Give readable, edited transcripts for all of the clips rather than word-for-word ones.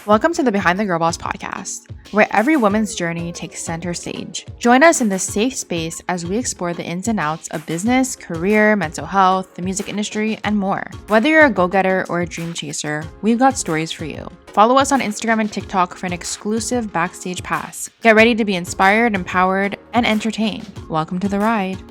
Welcome to the Behind the Girl Boss podcast, where every woman's journey takes center stage. Join us in this safe space as we explore the ins and outs of business, career, mental health, the music industry, and more. Whether you're a go-getter or a dream chaser, we've got stories for you. Follow us on Instagram and TikTok for an exclusive backstage pass. Get ready to be inspired, empowered, and entertained. Welcome to the ride.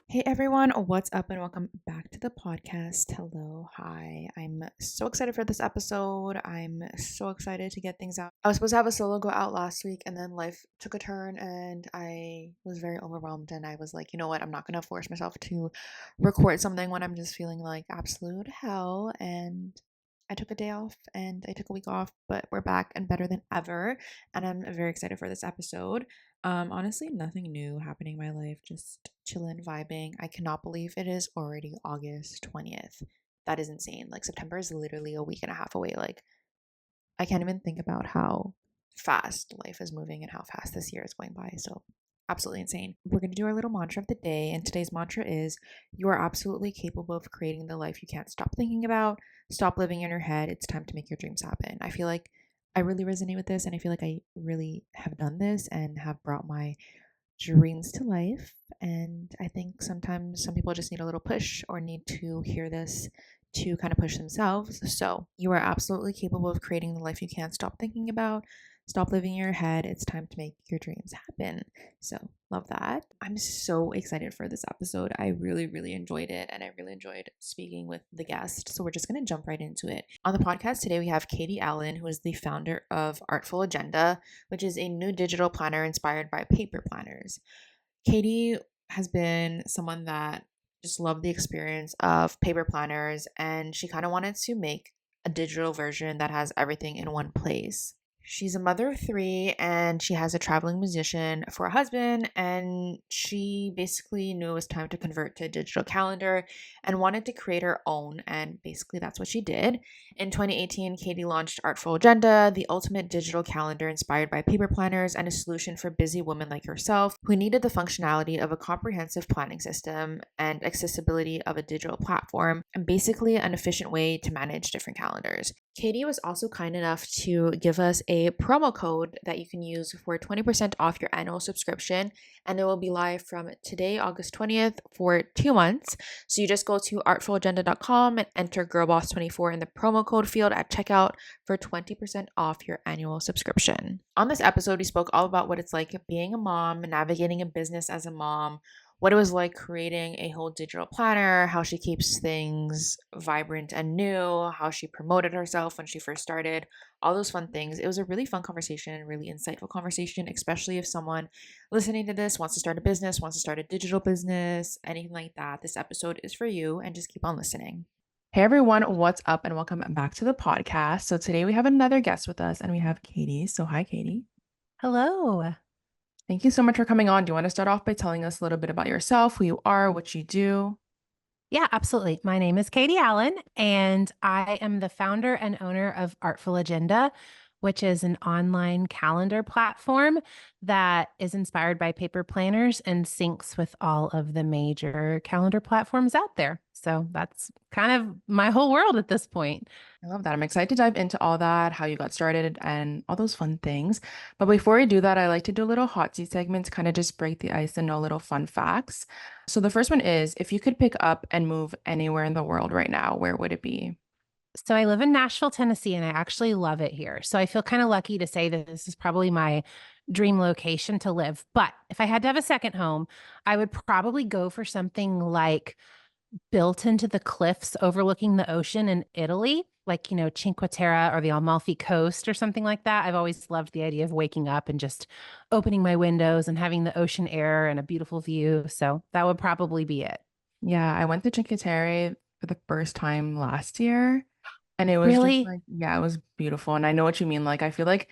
Hey everyone, what's up and welcome back to the podcast. Hello, hi. I'm so excited for this episode. I'm so excited to get things out. I was supposed to have a solo go out last week and then life took a turn and I was very overwhelmed and I was like, you know what, I'm not going to force myself to record something when I'm just feeling like absolute hell. And I took a day off and I took a week off, but we're back and better than ever. And I'm very excited for this episode. Honestly, nothing new happening in my life, just chilling, vibing. I cannot believe it is already August 20th. That is insane. Like, September is literally a week and a half away. Like, I can't even think about how fast life is moving and how fast this year is going by. So, absolutely insane. We're going to do our little mantra of the day, and today's mantra is you are absolutely capable of creating the life you can't stop thinking about. Stop living in your head. It's time to make your dreams happen. I feel like I really resonate with this, and I feel like I really have done this and have brought my dreams to life. And I think sometimes some people just need a little push or need to hear this to kind of push themselves. So you are absolutely capable of creating the life you can't stop thinking about. Stop living in your head. It's time to make your dreams happen. So love that. I'm so excited for this episode. I really, really enjoyed it. And I really enjoyed speaking with the guest. So we're just going to jump right into it. On the podcast today, we have Katy Allen, who is the founder of Artful Agenda, which is a new digital planner inspired by paper planners. Katy has been someone that just loved the experience of paper planners, and she kind of wanted to make a digital version that has everything in one place. She's a mother of three and she has a traveling musician for a husband, and she basically knew it was time to convert to a digital calendar and wanted to create her own, and basically that's what she did. In 2018, Katy launched Artful Agenda, the ultimate digital calendar inspired by paper planners and a solution for busy women like herself who needed the functionality of a comprehensive planning system and accessibility of a digital platform, and basically an efficient way to manage different calendars. Katy was also kind enough to give us a promo code that you can use for 20% off your annual subscription, and it will be live from today, August 20th, for 2 months. So you just go to artfulagenda.com and enter GirlBoss24 in the promo code field at checkout for 20% off your annual subscription. On this episode, we spoke all about what it's like being a mom, navigating a business as a mom, what it was like creating a whole digital planner, how she keeps things vibrant and new, how she promoted herself when she first started, all those fun things. It was a really fun conversation and really insightful conversation, especially if someone listening to this wants to start a business, wants to start a digital business, anything like that. This episode is for you, and just keep on listening. Hey everyone, what's up and welcome back to the podcast. So today we have another guest with us and we have Katy. So hi, Katy. Hello. Thank you so much for coming on. Do you want to start off by telling us a little bit about yourself, who you are, what you do? Yeah, absolutely. My name is Katy Allen, and I am the founder and owner of Artful Agenda, which is an online calendar platform that is inspired by paper planners and syncs with all of the major calendar platforms out there. So that's kind of my whole world at this point. I love that. I'm excited to dive into all that, how you got started, and all those fun things. But before we do that, I like to do a little hot seat segment to kind of just break the ice and know little fun facts. So the first one is, if you could pick up and move anywhere in the world right now, where would it be? So I live in Nashville, Tennessee, and I actually love it here. So I feel kind of lucky to say that this is probably my dream location to live. But if I had to have a second home, I would probably go for something like built into the cliffs overlooking the ocean in Italy, like, Cinque Terre or the Amalfi Coast or something like that. I've always loved the idea of waking up and just opening my windows and having the ocean air and a beautiful view. So that would probably be it. Yeah, I went to Cinque Terre for the first time last year, and it was just Really? like, yeah, it was beautiful. And I know what you mean. Like, I feel like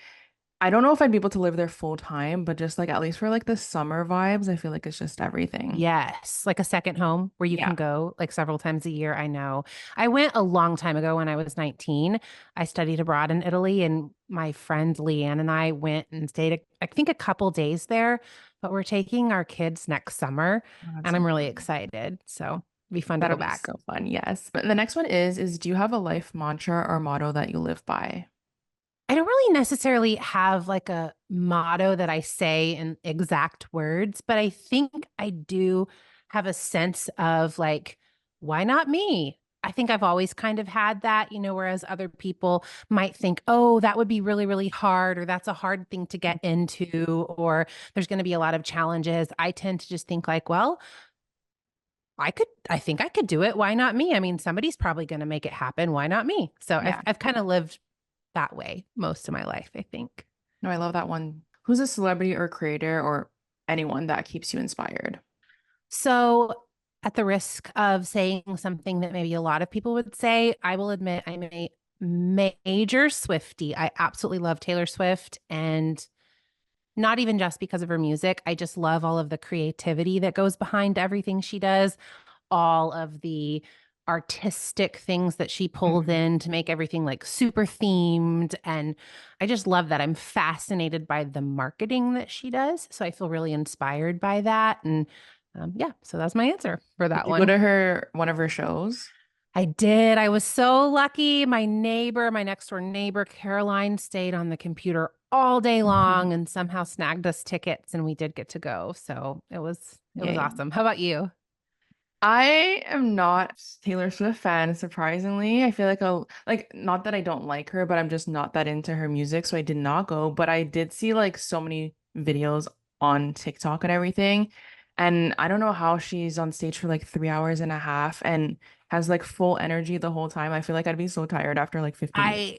I don't know if I'd be able to live there full time, but just like at least for like the summer vibes, I feel like it's just everything. Yes, like a second home where you Yeah. can go like several times a year. I know. I went a long time ago when I was 19. I studied abroad in Italy, and my friend Leanne and I went and stayed, I think, a couple days there, but we're taking our kids next summer, Oh, that's and so I'm really fun. excited. So, Be fun to go That'll be back. so fun. Yes. But the next one is do you have a life mantra or motto that you live by? I don't really necessarily have like a motto that I say in exact words, but I think I do have a sense of like, why not me? I think I've always kind of had that, whereas other people might think, oh, that would be really, really hard, or that's a hard thing to get into, or there's going to be a lot of challenges. I tend to just think like, well, I think I could do it. Why not me? I mean, somebody's probably going to make it happen. Why not me? So Yeah. I've kind of lived that way most of my life, I think. No, I love that one. Who's a celebrity or creator or anyone that keeps you inspired? So, at the risk of saying something that maybe a lot of people would say, I will admit I'm a major Swiftie. I absolutely love Taylor Swift, and not even just because of her music. I just love all of the creativity that goes behind everything she does, all of the artistic things that she pulls Mhm. in to make everything like super themed. And I just love that. I'm fascinated by the marketing that she does. So I feel really inspired by that. And yeah, so that's my answer for Did that you go one. to one of her shows? I did. I was so lucky. My next door neighbor, Caroline, stayed on the computer all day Mhm. long and somehow snagged us tickets and we did get to go. So it was Yay. awesome. How about you? I am not a Taylor Swift fan, surprisingly. I feel like not that I don't like her, but I'm just not that into her music, so I did not go. But I did see like so many videos on TikTok and everything. And I don't know how she's on stage for like 3 hours and a half and has like full energy the whole time. I feel like I'd be so tired after like 50 minutes. I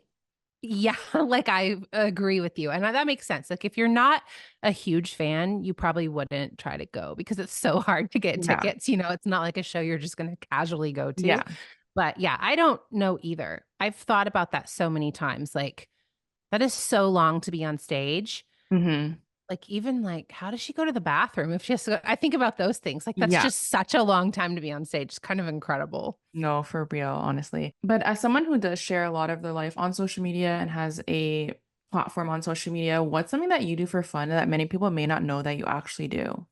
Yeah, like I agree with you. And that makes sense. Like if you're not a huge fan, you probably wouldn't try to go because it's so hard to get Yeah. tickets. It's not like a show you're just going to casually go to. Yeah. But yeah, I don't know either. I've thought about that so many times. Like that is so long to be on stage. Hmm. Like even like how does she go to the bathroom if she has to go? I think about those things. Like that's Yeah. just such a long time to be on stage. It's kind of incredible. No, for real, honestly. But as someone who does share a lot of their life on social media and has a platform on social media, what's something that you do for fun that many people may not know that you actually do?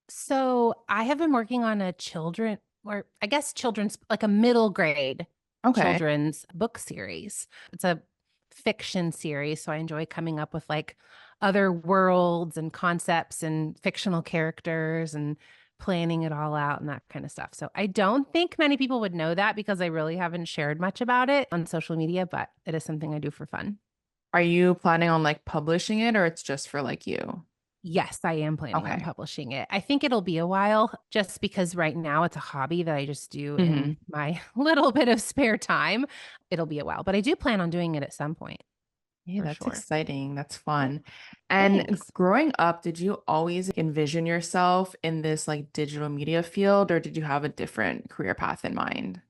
So I have been working on a children, or I guess children's, like a middle grade Okay. children's book series. It's a fiction series. So I enjoy coming up with like other worlds and concepts and fictional characters and planning it all out and that kind of stuff. So I don't think many people would know that because I really haven't shared much about it on social media, but it is something I do for fun. Are you planning on like publishing it or it's just for like you? Yes, I am planning on Okay. publishing it. I think it'll be a while just because right now it's a hobby that I just do in Hmm. my little bit of spare time. It'll be a while, but I do plan on doing it at some point Yeah, for that's sure. exciting. That's Yeah, fun. And thanks. growing up, did you always envision yourself in this like digital media field or did you have a different career path in mind?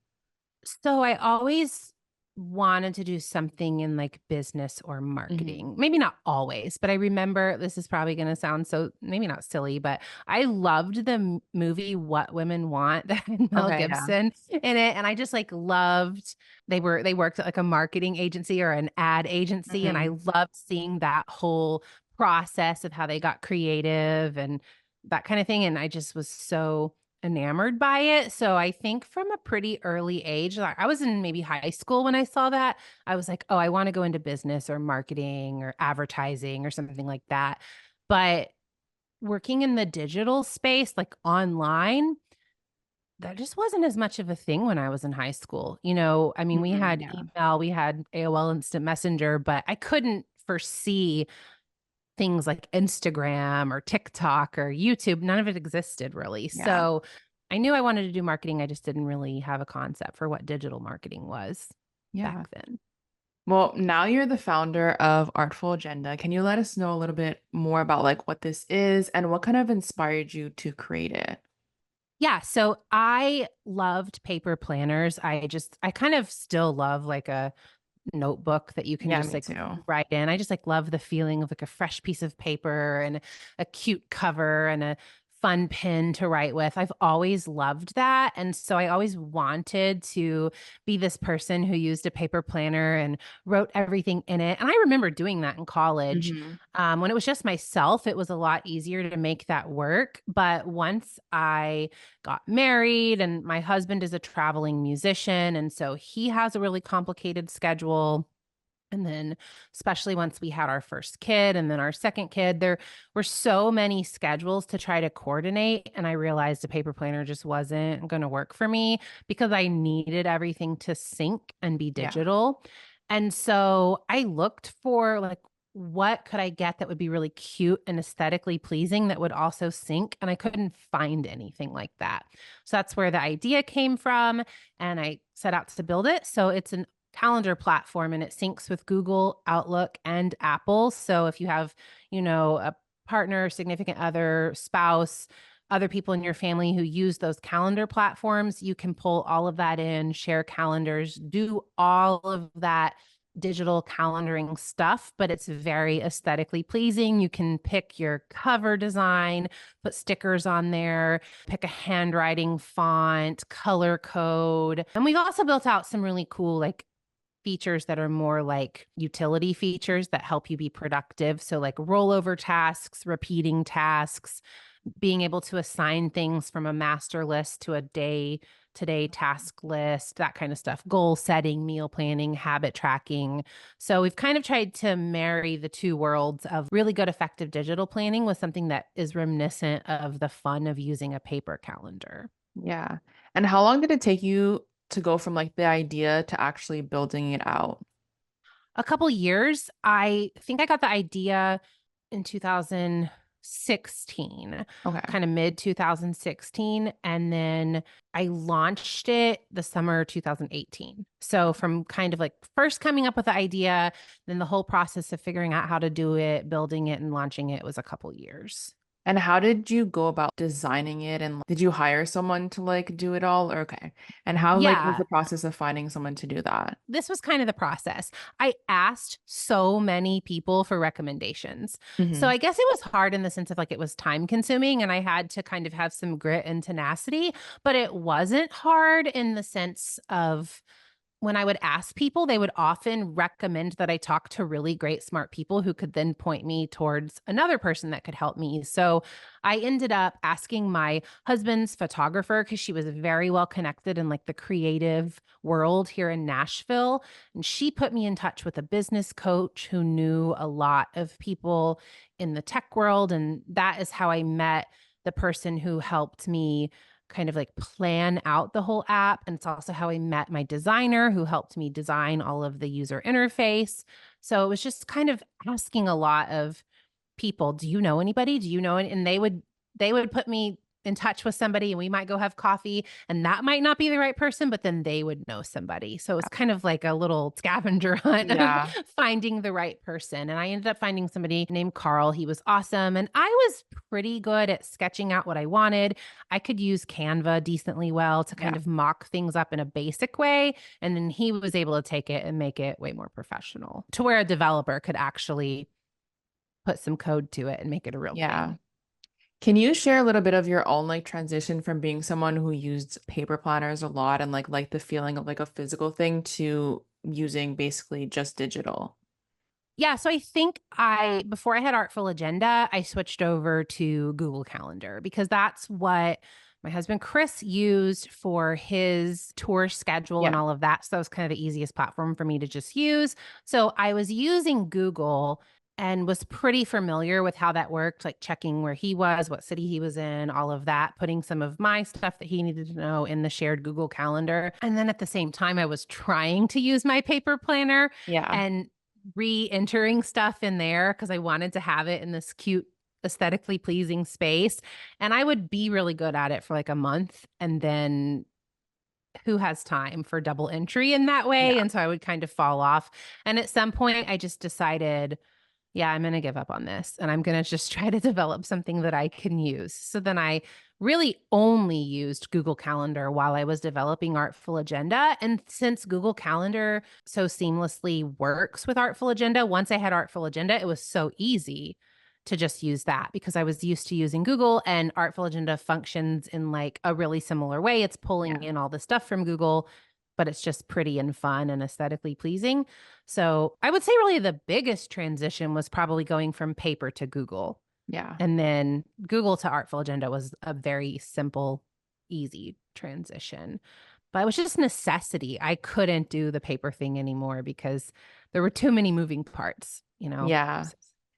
So I always wanted to do something in like business or Hmm. marketing. Maybe not always, but I remember this is probably going to sound so maybe not silly, but I loved the movie What Women Want that had Mel Okay, yeah. Gibson in it, and I just like loved they worked at like a marketing agency or an ad agency, and I Hmm. loved seeing that whole process of how they got creative and that kind of thing, and I just was so enamored by it. So I think from a pretty early age, like I was in maybe high school when I saw that, I was like, oh, I want to go into business or marketing or advertising or something like that. But working in the digital space, like online, that just wasn't as much of a thing when I was in high school. I mean, we Hmm. had Yeah. email, we had AOL Instant Messenger, but I couldn't foresee things like Instagram or TikTok or YouTube. None of it existed really. Yeah. So I knew I wanted to do marketing. I just didn't really have a concept for what digital marketing was Yeah. back then. Well, now you're the founder of Artful Agenda. Can you let us know a little bit more about like what this is and what kind of inspired you to create it? Yeah, so I loved paper planners. I kind of still love like a notebook that you can Yeah, just me like too. write in. I just like love the feeling of like a fresh piece of paper and a cute cover and a fun pen to write with. I've always loved that. And so I always wanted to be this person who used a paper planner and wrote everything in it. And I remember doing that in college. Hmm. When it was just myself, it was a lot easier to make that work. But once I got married, and my husband is a traveling musician, and so he has a really complicated schedule. And then, especially once we had our first kid and then our second kid, there were so many schedules to try to coordinate. And I realized a paper planner just wasn't going to work for me because I needed everything to sync and be Yeah. digital. And so I looked for like, what could I get that would be really cute and aesthetically pleasing that would also sync? And I couldn't find anything like that. So that's where the idea came from. And I set out to build it. So it's an calendar platform and it syncs with Google, Outlook, and Apple. So if you have, a partner, significant other, spouse, other people in your family who use those calendar platforms, you can pull all of that in, share calendars, do all of that digital calendaring stuff, but it's very aesthetically pleasing. You can pick your cover design, put stickers on there, pick a handwriting font, color code. And we've also built out some really cool, like, features that are more like utility features that help you be productive. So, like rollover tasks, repeating tasks, being able to assign things from a master list to a day to day task list, that kind of stuff, goal setting, meal planning, habit tracking. So, we've kind of tried to marry the two worlds of really good, effective digital planning with something that is reminiscent of the fun of using a paper calendar. Yeah. And how long did it take you to go from like the idea to actually building it out? A couple years. I think I got the idea in 2016, Okay. kind of mid 2016. And then I launched it the summer 2018. So from kind of like first coming up with the idea, then the whole process of figuring out how to do it, building it, and launching it was a couple years. And how did you go about designing it? And did you hire someone to like do it all? Or okay. And how like was Yeah, the process of finding someone to do that? this was kind of the process. I asked so many people for recommendations. So Hmm. I guess it was hard in the sense of like it was time consuming and I had to kind of have some grit and tenacity, but it wasn't hard in the sense of when I would ask people, they would often recommend that I talk to really great, smart people who could then point me towards another person that could help me. So I ended up asking my husband's photographer because she was very well connected in like the creative world here in Nashville. And she put me in touch with a business coach who knew a lot of people in the tech world. And that is how I met the person who helped me kind of like plan out the whole app. And it's also how I met my designer who helped me design all of the user interface. So it was just kind of asking a lot of people, do you know anybody? Do you know? And they would put me in touch with somebody and we might go have coffee and that might not be the right person, but then they would know somebody. So it's kind of like a little scavenger hunt of Yeah. finding the right person. And I ended up finding somebody named Carl. He was awesome. And I was pretty good at sketching out what I wanted. I could use Canva decently well to kind Yeah. of mock things up in a basic way. And then he was able to take it and make it way more professional to where a developer could actually put some code to it and make it a real Yeah. thing. Can you share a little bit of your own like transition from being someone who used paper planners a lot and like the feeling of like a physical thing to using basically just digital? Yeah, so I think before I had Artful Agenda, I switched over to Google Calendar because that's what my husband Chris used for his tour schedule and Yeah. all of that. So that was kind of the easiest platform for me to just use. So I was using Google and was pretty familiar with how that worked, like checking where he was, what city he was in, all of that, putting some of my stuff that he needed to know in the shared Google Calendar. And then at the same time, I was trying to use my paper planner Yeah. and re-entering stuff in there because I wanted to have it in this cute, aesthetically pleasing space. And I would be really good at it for like a month. And then who has time for double entry in that way? Yeah. And so I would kind of fall off. And at some point, I just decided, yeah, I'm going to give up on this and I'm going to just try to develop something that I can use. So then I really only used Google Calendar while I was developing Artful Agenda. And since Google Calendar so seamlessly works with Artful Agenda, once I had Artful Agenda, it was so easy to just use that because I was used to using Google, and Artful Agenda functions in like a really similar way. It's pulling Yeah. in all the stuff from Google, but it's just pretty and fun and aesthetically pleasing. So I would say really the biggest transition was probably going from paper to Google. Yeah. And then Google to Artful Agenda was a very simple, easy transition. But it was just necessity. I couldn't do the paper thing anymore because there were too many moving parts, you know? Yeah.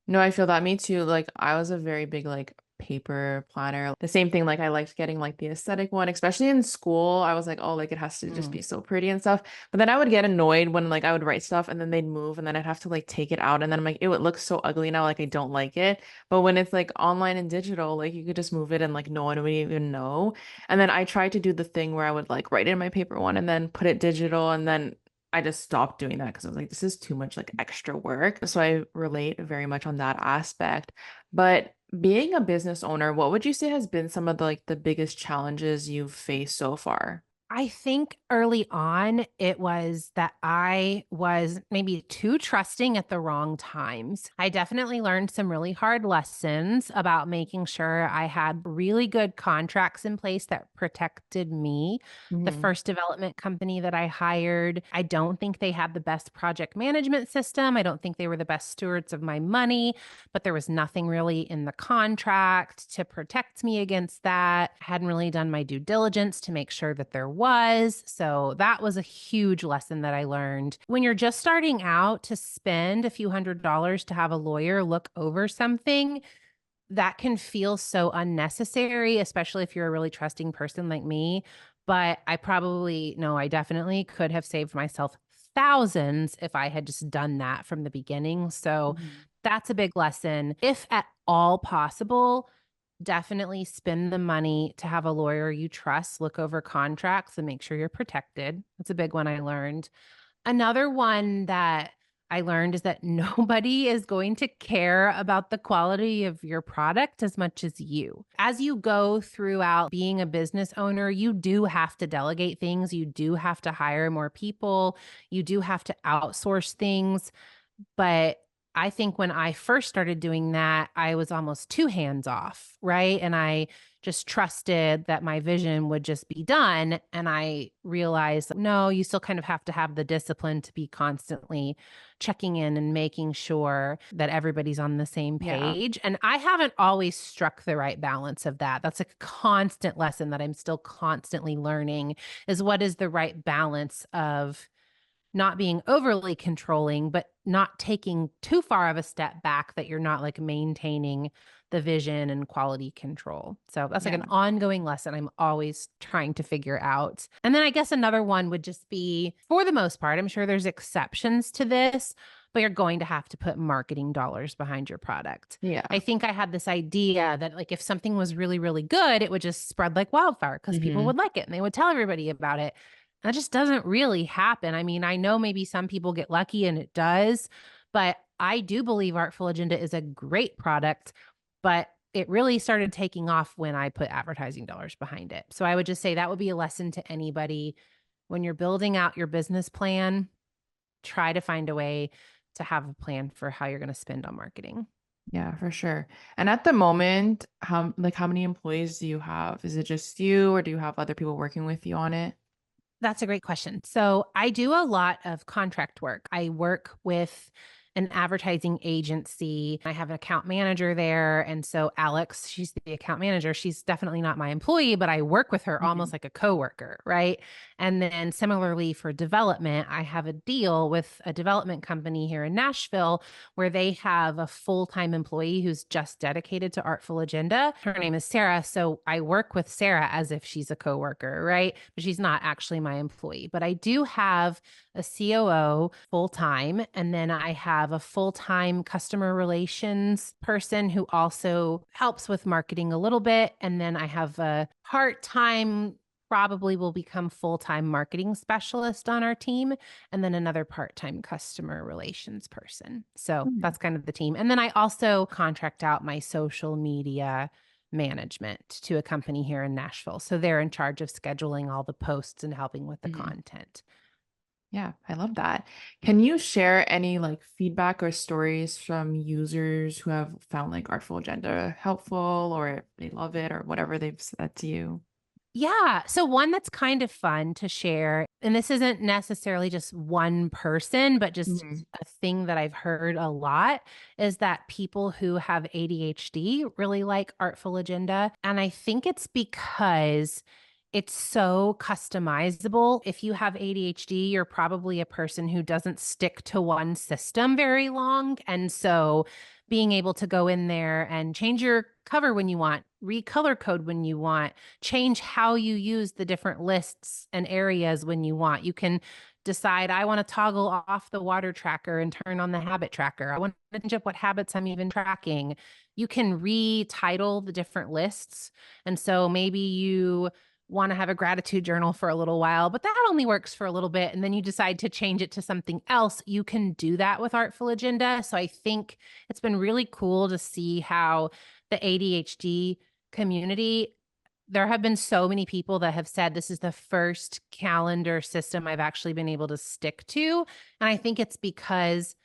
No, I feel that. Me too. Like I was a very big like paper planner. The same thing, like I liked getting like the aesthetic one, especially in school. I was like, oh, like it has to just Mm. be so pretty and stuff. But then I would get annoyed when like I would write stuff and then they'd move and then I'd have to like take it out and then I'm like, it would look so ugly now, like I don't like it. But when it's like online and digital, like you could just move it and like no one would even know. And then I tried to do the thing where I would like write it in my paper one and then put it digital and then I just stopped doing that because I was like, this is too much like extra work. So I relate very much on that aspect. But being a business owner, what would you say has been some of the like the biggest challenges you've faced so far? I think early on, it was that I was maybe too trusting at the wrong times. I definitely learned some really hard lessons about making sure I had really good contracts in place that protected me. The Hmm. first development company that I hired, I don't think they had the best project management system. I don't think they were the best stewards of my money, but there was nothing really in the contract to protect me against that. I hadn't really done my due diligence to make sure that there was. So that was a huge lesson that I learned. When you're just starting out, to spend a few $100s to have a lawyer look over something, that can feel so unnecessary, especially if you're a really trusting person like me. But I probably, no, I definitely could have saved myself thousands if I had just done that from the beginning. So Hmm. that's a big lesson. If at all possible, definitely spend the money to have a lawyer you trust look over contracts and make sure you're protected. That's a big one I learned. Another one that I learned is that nobody is going to care about the quality of your product as much as you. As you go throughout being a business owner, you do have to delegate things, you do have to hire more people, you do have to outsource things. But I think when I first started doing that, I was almost too hands off, right? And I just trusted that my vision would just be done. And I realized, no, you still kind of have to have the discipline to be constantly checking in and making sure that everybody's on the same Yeah. page. And I haven't always struck the right balance of that. That's a constant lesson that I'm still constantly learning is what is the right balance of not being overly controlling, but not taking too far of a step back that you're not like maintaining the vision and quality control. So that's like Yeah. an ongoing lesson I'm always trying to figure out. And then I guess another one would just be for the most part, I'm sure there's exceptions to this, but you're going to have to put marketing dollars behind your product. I Yeah. think I had this idea that like if something was really, really good, it would just spread like wildfire because people Hmm. would like it and they would tell everybody about it. That just doesn't really happen. I mean, I know maybe some people get lucky and it does, but I do believe Artful Agenda is a great product, but it really started taking off when I put advertising dollars behind it. So I would just say that would be a lesson to anybody when you're building out your business plan, try to find a way to have a plan for how you're going to spend on marketing. Yeah, for sure. And at the moment, how many employees do you have? Is it just you or do you have other people working with you on it? That's a great question. So, I do a lot of contract work. I work with an advertising agency. I have an account manager there. And so, Alex, she's the account manager. She's definitely not my employee, but I work with her Hmm. almost like a coworker, right? And then, similarly for development, I have a deal with a development company here in Nashville where they have a full time employee who's just dedicated to Artful Agenda. Her name is Sarah. So I work with Sarah as if she's a coworker, right? But she's not actually my employee. But I do have a COO full time. And then I have a full time customer relations person who also helps with marketing a little bit. And then I have a part time, probably will become full time marketing specialist on our team and then another part time customer relations person. So Hmm. that's kind of the team. And then I also contract out my social media management to a company here in Nashville. So they're in charge of scheduling all the posts and helping with the Hmm. content. Yeah, I love that. Can you share any like feedback or stories from users who have found like Artful Agenda helpful or they love it or whatever they've said to you? Yeah. So, one that's kind of fun to share, and this isn't necessarily just one person, but just Mhm. a thing that I've heard a lot is that people who have ADHD really like Artful Agenda. And I think it's because it's so customizable. If you have ADHD, you're probably a person who doesn't stick to one system very long. And so, being able to go in there and change your cover when you want, recolor code when you want, change how you use the different lists and areas when you want. You can decide, I want to toggle off the water tracker and turn on the habit tracker. I want to change up what habits I'm even tracking. You can retitle the different lists. And so maybe you want to have a gratitude journal for a little while, but that only works for a little bit. And then you decide to change it to something else. You can do that with Artful Agenda. So I think it's been really cool to see how the ADHD community, there have been so many people that have said this is the first calendar system I've actually been able to stick to. And I think it's because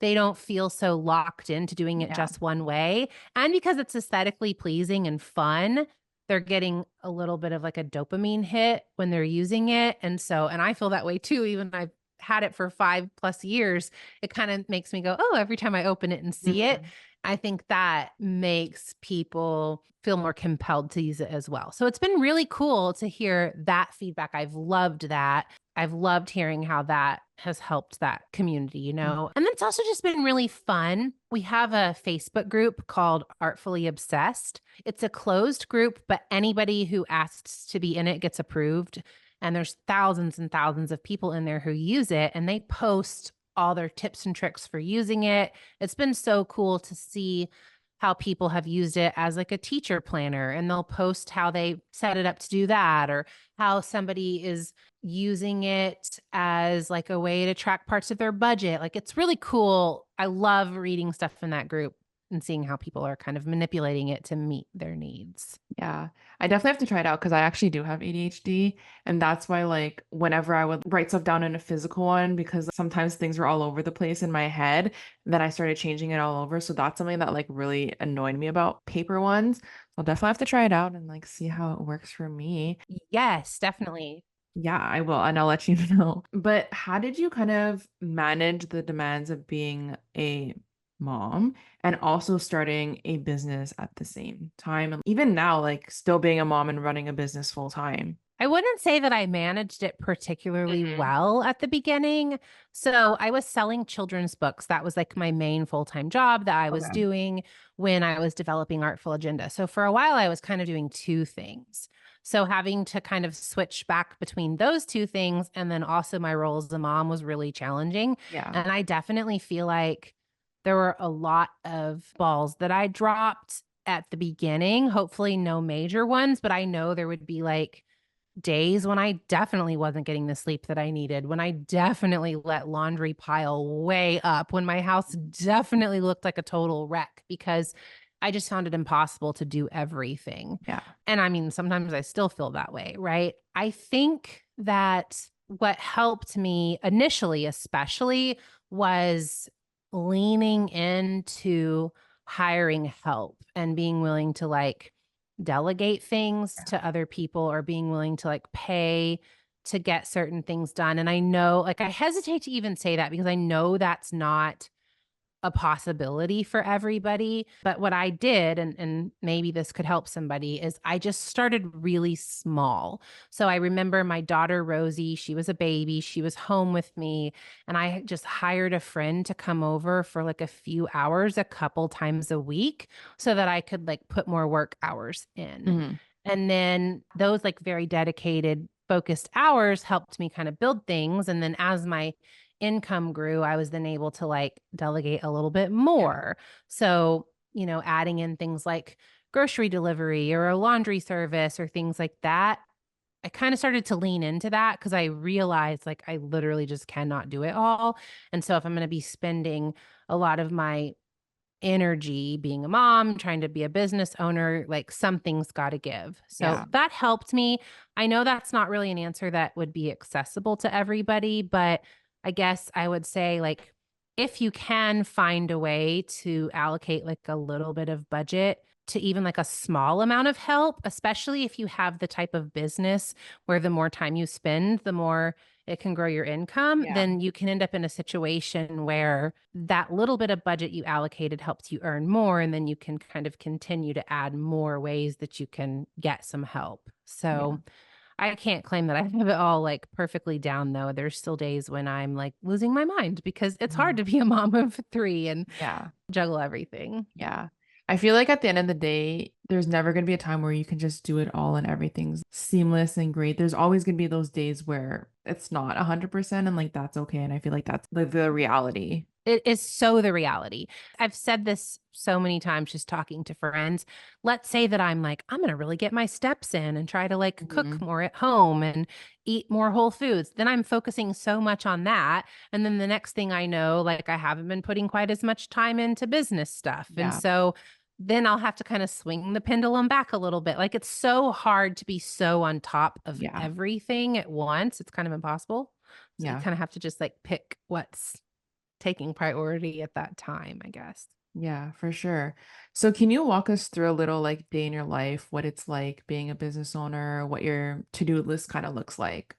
they don't feel so locked into doing it Yeah. just one way. And because it's aesthetically pleasing and fun, they're getting a little bit of like a dopamine hit when they're using it. And so, and I feel that way too, even I've had it for 5+ years. It kind of makes me go, oh, every time I open it and see it, Mhm. I think that makes people feel more compelled to use it as well. So it's been really cool to hear that feedback. I've loved that. I've loved hearing how that has helped that community, you know? And then it's also just been really fun. We have a Facebook group called Artfully Obsessed. It's a closed group, but anybody who asks to be in it gets approved. And there's thousands and thousands of people in there who use it, and they post all their tips and tricks for using it. It's been so cool to see how people have used it as like a teacher planner, and they'll post how they set it up to do that, or how somebody is using it as like a way to track parts of their budget. Like it's really cool. I love reading stuff in that group and seeing how people are kind of manipulating it to meet their needs. Yeah, I definitely have to try it out because I actually do have ADHD. And that's why, like, whenever I would write stuff down in a physical one, because sometimes things were all over the place in my head, then I started changing it all over. So that's something that, like, really annoyed me about paper ones. So I'll definitely have to try it out and, like, see how it works for me. Yes, definitely. Yeah, I will. And I'll let you know. But how did you kind of manage the demands of being a mom and also starting a business at the same time? And even now, like still being a mom and running a business full time. I wouldn't say that I managed it particularly Hmm. well at the beginning. So I was selling children's books. That was like my main full time job that I was Okay. doing when I was developing Artful Agenda. So for a while, I was kind of doing two things. So having to kind of switch back between those two things and then also my role as a mom was really challenging. Yeah. And I definitely feel like there were a lot of balls that I dropped at the beginning. Hopefully, no major ones, but I know there would be like days when I definitely wasn't getting the sleep that I needed, when I definitely let laundry pile way up, when my house definitely looked like a total wreck because I just found it impossible to do everything. Yeah. And I mean, sometimes I still feel that way, right? I think that what helped me initially, especially, was leaning into hiring help and being willing to like delegate things to other people or being willing to like pay to get certain things done. And I know, like, I hesitate to even say that because I know that's not a possibility for everybody. But what I did, and maybe this could help somebody, is I just started really small. So I remember my daughter Rosie, she was a baby, she was home with me, and I just hired a friend to come over for like a few hours a couple times a week so that I could like put more work hours in. Hmm. And then those like very dedicated, focused hours helped me kind of build things. And then as my income grew, I was then able to like delegate a little bit Yeah. more. So, you know, adding in things like grocery delivery or a laundry service or things like that. I kind of started to lean into that because I realized like I literally just cannot do it all. And so if I'm going to be spending a lot of my energy being a mom, trying to be a business owner, like something's got to give. So Yeah. that helped me. I know that's not really an answer that would be accessible to everybody, but I guess I would say, like, if you can find a way to allocate like a little bit of budget to even like a small amount of help, especially if you have the type of business where the more time you spend, the more it can grow your income, Yeah. then you can end up in a situation where that little bit of budget you allocated helps you earn more. And then you can kind of continue to add more ways that you can get some help. Yeah. So I can't claim that I have it all like perfectly down though. There's still days when I'm like losing my mind because it's hard Mhm. to be a mom of three and Yeah. juggle everything. Yeah. I feel like at the end of the day, there's never going to be a time where you can just do it all and everything's seamless and great. There's always going to be those days where it's not 100% and like that's okay. And I feel like that's like the reality. It is so the reality. I've said this so many times just talking to friends. Let's say that I'm like, I'm going to really get my steps in and try to like cook Mhm. more at home and eat more whole foods. Then I'm focusing so much on that. And then the next thing I know, like I haven't been putting quite as much time into business stuff. And Yeah. so then I'll have to kind of swing the pendulum back a little bit. Like it's so hard to be so on top of Yeah. everything at once. It's kind of impossible. So you Yeah. kind of have to just like pick what's taking priority at that time, I guess. Yeah, for sure. So can you walk us through a little like day in your life, what it's like being a business owner, what your to-do list kind of looks like?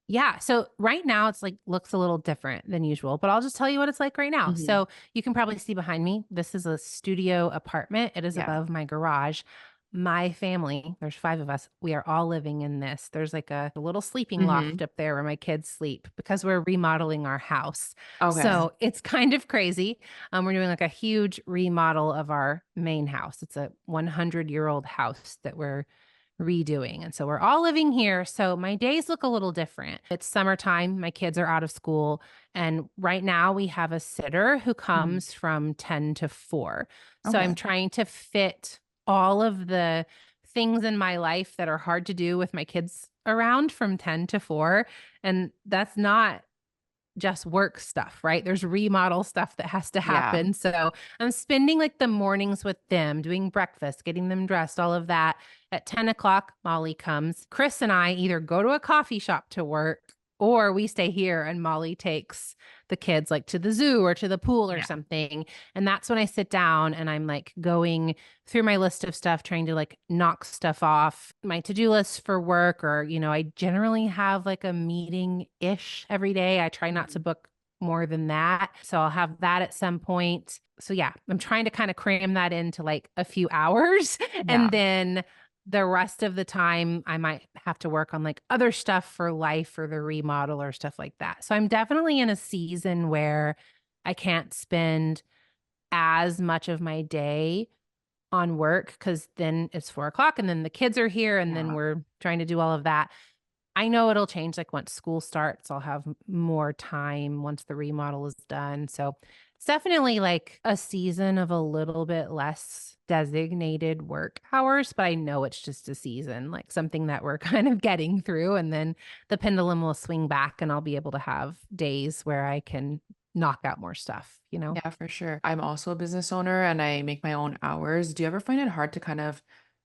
Yeah. So right now it's like looks a little different than usual, but I'll just tell you what it's like right now. Mhm. So you can probably see behind me, this is a studio apartment. It is Yeah. above my garage. My family, there's five of us, we are all living in this. There's like a little sleeping loft Mhm. up there where my kids sleep because we're remodeling our house. Okay. So it's kind of crazy. We're doing like a huge remodel of our main house. It's a 100-year-old house that we're redoing. And so we're all living here. So my days look a little different. It's summertime. My kids are out of school. And right now we have a sitter who Mhm. comes from 10 to 4. So I'm Okay. trying to fit all of the things in my life that are hard to do with my kids around from 10 to 4. And that's not just work stuff, right? There's remodel stuff that has to Yeah. happen. So I'm spending like the mornings with them, doing breakfast, getting them dressed, all of that. At 10 o'clock, Molly comes. Chris and I either go to a coffee shop to work or we stay here and Molly takes the kids like to the zoo or to the pool or Yeah. something. And that's when I sit down and I'm like going through my list of stuff, trying to like knock stuff off my to-do list for work. Or, I generally have like a meeting ish every day. I try not to Mhm. book more than that. So I'll have that at some point. So yeah, I'm trying to kind of cram that into like a few hours. Yeah. And then the rest of the time I might have to work on like other stuff for life or the remodel or stuff like that. So I'm definitely in a season where I can't spend as much of my day on work because then it's 4 o'clock and then the kids are here and then Yeah. we're trying to do all of that. I know it'll change like once school starts. I'll have more time once the remodel is done. So it's definitely like a season of a little bit less designated work hours, but I know it's just a season, like something that we're kind of getting through. And then the pendulum will swing back and I'll be able to have days where I can knock out more stuff. Yeah, for sure. I'm also a business owner and I make my own hours. Do you ever find it hard to kind of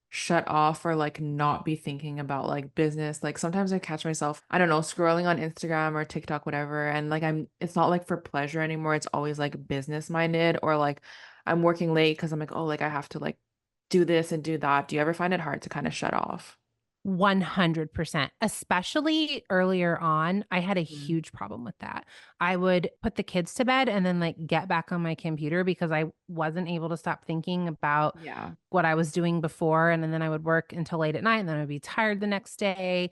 shut off or like not be thinking about like business? Like sometimes I catch myself, I don't know, scrolling on Instagram or TikTok, whatever. And like it's not like for pleasure anymore. It's always like business minded or like I'm working late because I'm like, oh, like I have to like do this and do that. Do you ever find it hard to kind of shut off? 100%. Especially earlier on, I had a Mhm. huge problem with that. I would put the kids to bed and then like get back on my computer because I wasn't able to stop thinking about Yeah. what I was doing before. And then I would work until late at night and then I'd be tired the next day.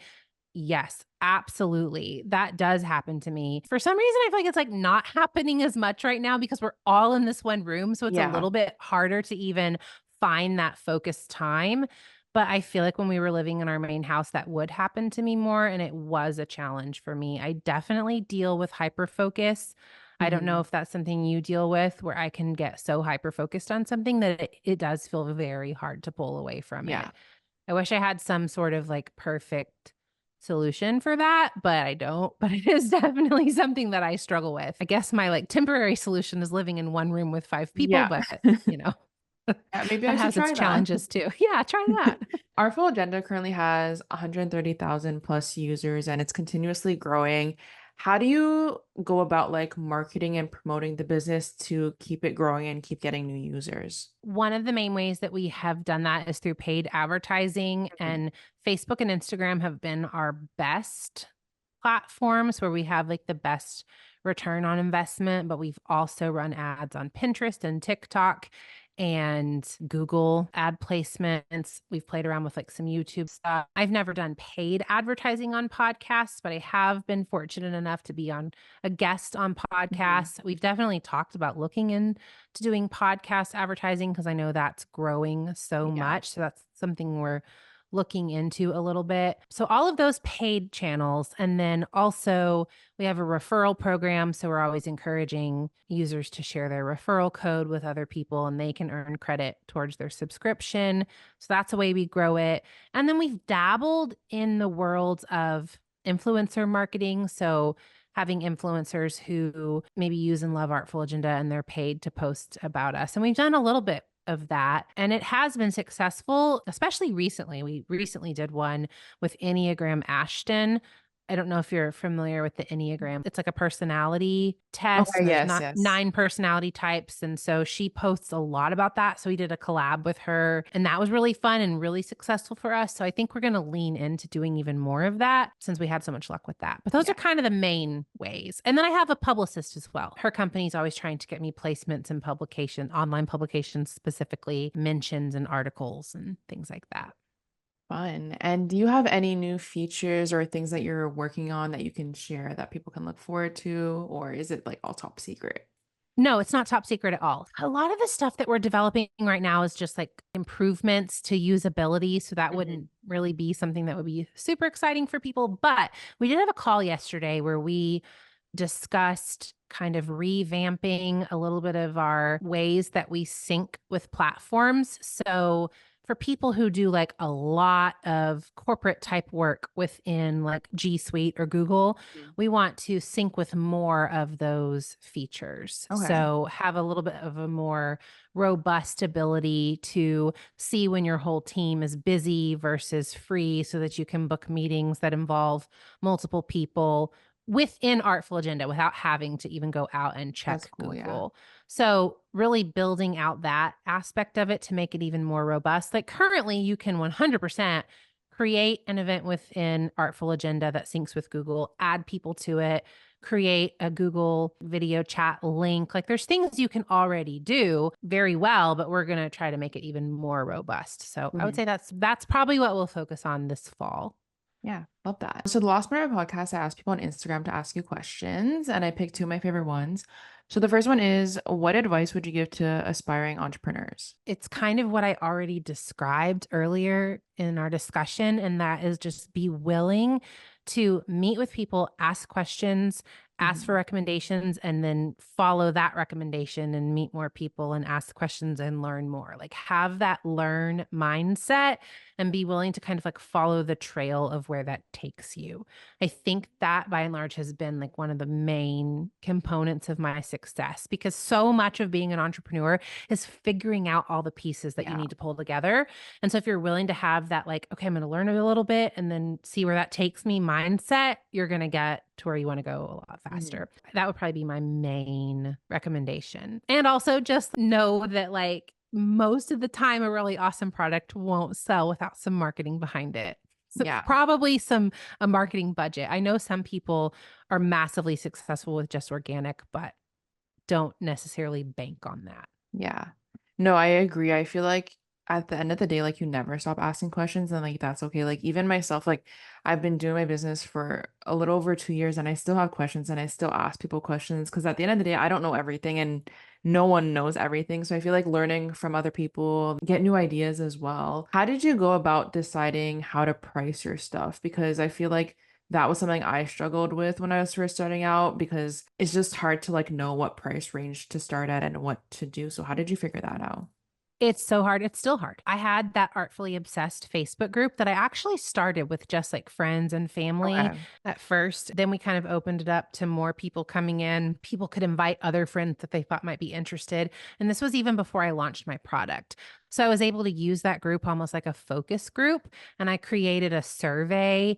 Yes, absolutely. That does happen to me. For some reason, I feel like it's like not happening as much right now because we're all in this one room. So it's a Yeah. little bit harder to even find that focused time. But I feel like when we were living in our main house, that would happen to me more. And it was a challenge for me. I definitely deal with hyper focus. I don't know Mhm. if that's something you deal with where I can get so hyper focused on something that it does feel very hard to pull away from Yeah. it. I wish I had some sort of like perfect solution for that, but I don't. But it is definitely something that I struggle with. I guess my like temporary solution is living in one room with 5 people, Yeah. but you know, Yeah, maybe that I should has its try that. challenges too. Yeah, try that. Artful Agenda currently has 130,000 plus users and it's continuously growing. How do you go about like marketing and promoting the business to keep it growing and keep getting new users? One of the main ways that we have done that is through paid advertising, Mhm. and Facebook and Instagram have been our best platforms where we have like the best return on investment, but we've also run ads on Pinterest and TikTok and Google ad placements. We've played around with like some YouTube stuff. I've never done paid advertising on podcasts, but I have been fortunate enough to be on a guest on Mhm. podcasts. We've definitely talked about looking into doing podcast advertising because I know that's growing so Yeah. much. So that's something we're looking into a little bit. So all of those paid channels. And then also we have a referral program. So we're always encouraging users to share their referral code with other people and they can earn credit towards their subscription. So that's a way we grow it. And then we've dabbled in the world of influencer marketing. So having influencers who maybe use and love Artful Agenda and they're paid to post about us. And we've done a little bit of that. And it has been successful, especially recently. We recently did one with Enneagram Ashton. I don't know if you're familiar with the Enneagram. It's like a personality test, Okay, and there's yes, not yes. 9 personality types. And so she posts a lot about that. So we did a collab with her, and that was really fun and really successful for us. So I think we're going to lean into doing even more of that since we had so much luck with that. But those Yeah. are kind of the main ways. And then I have a publicist as well. Her company's always trying to get me placements in publication, online publications, specifically mentions and articles and things like that. Fun. And do you have any new features or things that you're working on that you can share that people can look forward to? Or is it like all top secret? No, it's not top secret at all. A lot of the stuff that we're developing right now is just like improvements to usability. So that Mhm. wouldn't really be something that would be super exciting for people. But we did have a call yesterday where we discussed kind of revamping a little bit of our ways that we sync with platforms. So, for people who do like a lot of corporate type work within like G Suite or Google, Mhm. we want to sync with more of those features. Okay, So, have a little bit of a more robust ability to see when your whole team is busy versus free so that you can book meetings that involve multiple people within Artful Agenda without having to even go out and that's check cool. Yeah. Google. So, really building out that aspect of it to make it even more robust. Like currently, you can 100% create an event within Artful Agenda that syncs with Google, add people to it, create a Google video chat link. Like there's things you can already do very well, but we're going to try to make it even more robust. So, I would Mhm. say that's probably what we'll focus on this fall. Yeah, love that. So the last part of my podcast, I asked people on Instagram to ask you questions, and I picked two of my favorite ones. So the first one is, what advice would you give to aspiring entrepreneurs? It's kind of what I already described earlier in our discussion, and that is just be willing to meet with people, ask questions, ask for Mhm. recommendations, and then follow that recommendation and meet more people and ask questions and learn more. Like have that learn mindset and be willing to kind of like follow the trail of where that takes you. I think that by and large has been like one of the main components of my success because so much of being an entrepreneur is figuring out all the pieces that you Yeah. need to pull together. And so if you're willing to have that, like, okay, I'm going to learn a little bit and then see where that takes me mindset, you're going to get to where you want to go a lot Mhm. faster. That would probably be my main recommendation. And also just know that, like, most of the time, a really awesome product won't sell without some marketing behind it. So Yeah. probably a marketing budget. I know some people are massively successful with just organic, but don't necessarily bank on that. Yeah. No, I agree. I feel like at the end of the day, like you never stop asking questions and like that's okay. Like even myself, like I've been doing my business for a little over 2 years and I still have questions and I still ask people questions because at the end of the day, I don't know everything and no one knows everything. So I feel like learning from other people, get new ideas as well. How did you go about deciding how to price your stuff? Because I feel like that was something I struggled with when I was first starting out because it's just hard to like know what price range to start at and what to do. So how did you figure that out? It's so hard. It's still hard. I had that Artfully Obsessed Facebook group that I actually started with just like friends and family Okay. at first. Then we kind of opened it up to more people coming in. People could invite other friends that they thought might be interested. And this was even before I launched my product. So I was able to use that group almost like a focus group. And I created a survey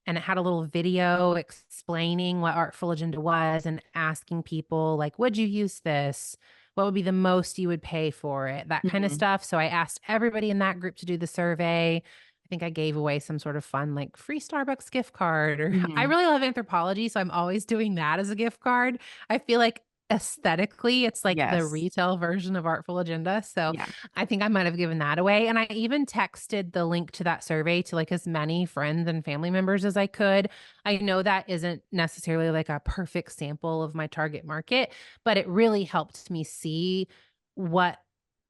and it had a little video explaining what Artful Agenda was and asking people like, would you use this? What would be the most you would pay for it? That kind of Mhm. stuff. So I asked everybody in that group to do the survey. I think I gave away some sort of fun, like free Starbucks gift card. Or I Mhm. really love anthropology. So I'm always doing that as a gift card. I feel like aesthetically, it's like the Yes. retail version of Artful Agenda. So Yeah. I think I might have given that away. And I even texted the link to that survey to like as many friends and family members as I could. I know that isn't necessarily like a perfect sample of my target market, but it really helped me see what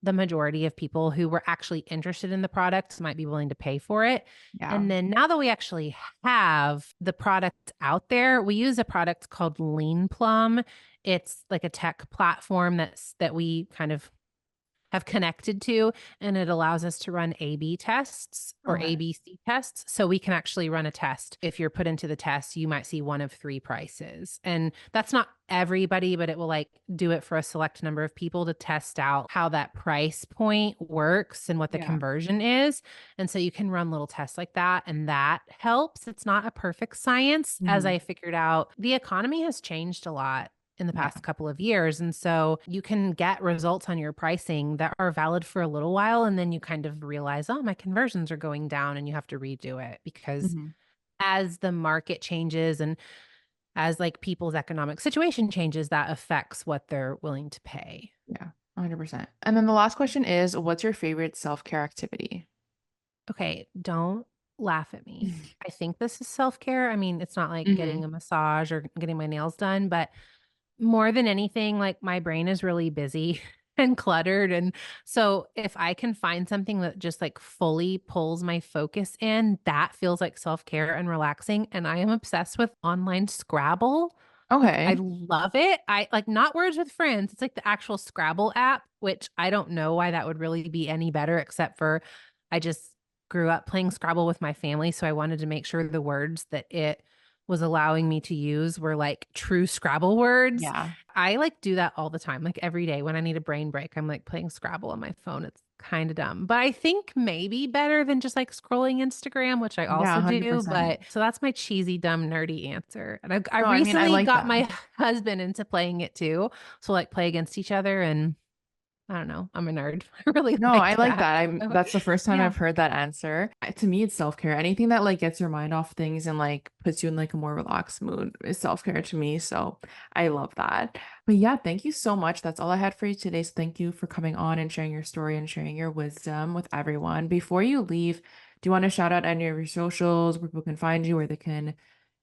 the majority of people who were actually interested in the product might be willing to pay for it. Yeah. And then now that we actually have the product out there, we use a product called Lean Plum. It's like a tech platform that we kind of have connected to, and it allows us to run A/B tests or Okay. ABC tests. So we can actually run a test. If you're put into the test, you might see one of three prices. And that's not everybody, but it will like do it for a select number of people to test out how that price point works and what the Yeah. conversion is. And so you can run little tests like that, and that helps. It's not a perfect science. As Mhm. I figured out, the economy has changed a lot in the Yeah. past couple of years. And so you can get results on your pricing that are valid for a little while. And then you kind of realize, oh, my conversions are going down and you have to redo it because Mhm. as the market changes and as like people's economic situation changes, that affects what they're willing to pay. Yeah. 100%. And then the last question is, what's your favorite self-care activity? Okay, don't laugh at me. I think this is self care. I mean, it's not like getting Mhm. a massage or getting my nails done, but more than anything, like, my brain is really busy and cluttered, and so if I can find something that just, like, fully pulls my focus in, that feels like self-care and relaxing, and I am obsessed with online Scrabble. I Okay. love it. I like, not Words with Friends, it's like the actual Scrabble app, which I don't know why that would really be any better except for I just grew up playing Scrabble with my family, so I wanted to make sure the words that it was allowing me to use were, like, true Scrabble words. Yeah. I, like, do that all the time, like, every day when I need a brain break, I'm, like, playing Scrabble on my phone. It's kinda dumb, but I think maybe better than just, like, scrolling Instagram, which I Yeah, also do, 100%. but so that's my cheesy, dumb, nerdy answer, and I No, I mean, I recently like got that. my husband into playing it too, so, like, play against each other, and I don't know, I'm a nerd. I really No, I like like that, that. I'm so that's the first time yeah. I've heard that answer. To me, it's self-care. Anything that like gets your mind off things and like puts you in like a more relaxed mood is self-care to me. So I love that. But yeah, thank you so much. That's all I had for you today. So thank you for coming on and sharing your story and sharing your wisdom with everyone. Before you leave, do you want to shout out any of your socials where people can find you, where they can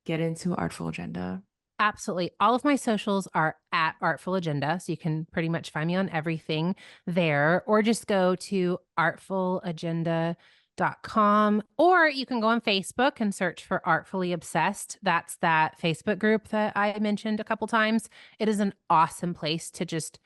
get into Artful Agenda? Absolutely. All of my socials are at Artful Agenda. So you can pretty much find me on everything there, or just go to artfulagenda.com, or you can go on Facebook and search for Artfully Obsessed. That's that Facebook group that I mentioned a couple times. It is an awesome place to just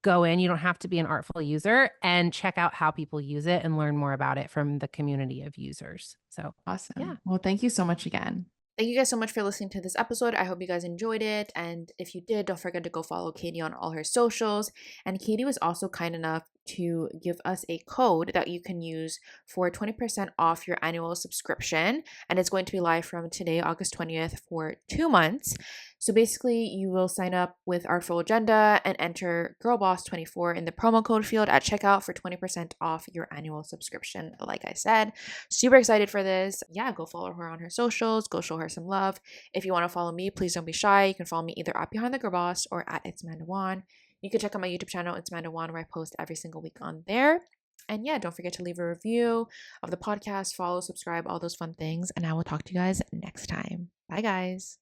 go in. You don't have to be an artful user and check out how people use it and learn more about it from the community of users. So, yeah. Awesome. Well, thank you so much again. Thank you guys so much for listening to this episode. I hope you guys enjoyed it. And if you did, don't forget to go follow Katie on all her socials. And Katie was also kind enough to give us a code that you can use for 20% off your annual subscription. And it's going to be live from today, August 20th, for 2 months. So basically, you will sign up with Artful Agenda and enter GirlBoss24 in the promo code field at checkout for 20% off your annual subscription. Like I said, super excited for this. Yeah, go follow her on her socials. Go show her some love. If you want to follow me, please don't be shy. You can follow me either at Behind the Girl Boss or at It's Amanda Wan. You can check out my YouTube channel, It's Amanda Wan, where I post every single week on there. And yeah, don't forget to leave a review of the podcast, follow, subscribe, all those fun things. And I will talk to you guys next time. Bye, guys.